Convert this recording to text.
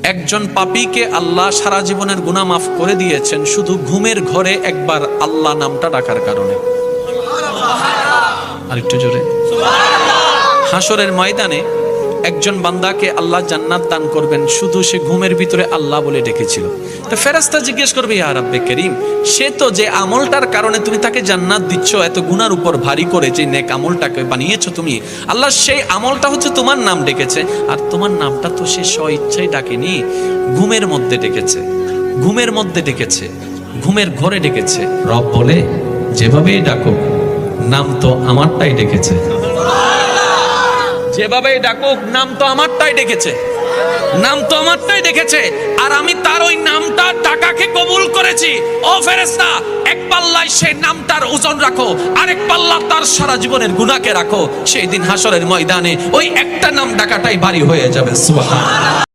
একজন পাপীকে আল্লাহ সারা জীবনের গুনাহ মাফ করে দিয়েছেন শুধু ঘুমের ঘরে একবার আল্লাহ নামটা ডাকার কারণে। আরেকটু জোরে সুবহানাল্লাহ। হাসরের ময়দানে একজন বান্দাকে আল্লাহ জান্নাত দান করবেন শুধু সে ঘুমের ভিতরে আল্লাহ বলে ডেকেছিল। তো ফেরেশতা জিজ্ঞেস করবে, ইয়া রাব্বে করিম, সে তো যে আমলটার কারণে তুমি তাকে জান্নাত দিচ্ছ, এত গুনার উপর ভারী করে যে নেক আমলটাকে বানিয়েছো তুমি, আল্লাহ সেই আমলটা হচ্ছে তোমার নাম ডেকেছে, আর তোমার নামটা তো সে স্ব ইচ্ছাই ডাকেনি, ঘুমের মধ্যে ডেকেছে, ঘুমের মধ্যে ডেকেছে, ঘুমের ঘরে ডেকেছে। রব বলে, যেভাবেই ডাকো নাম তো আমারটাই ডেকেছে, যেভাবেই ডাকুক নাম তো আমারটাই ডেকেছে, নাম তো আমারটাই ডেকেছে, আর আমি তার ওই নামটা টাকাকে কবুল করেছি। ও ফেরেশতা, এক পাল্লায় সেই নামটার ওজন রাখো, আরেক পাল্লা তার সারা জীবনের গুনাহকে রাখো। সেই দিন হাসরের ময়দানে ওই একটা নাম ডাকাটাই ভারী হয়ে যাবে। সুবহানাল্লাহ।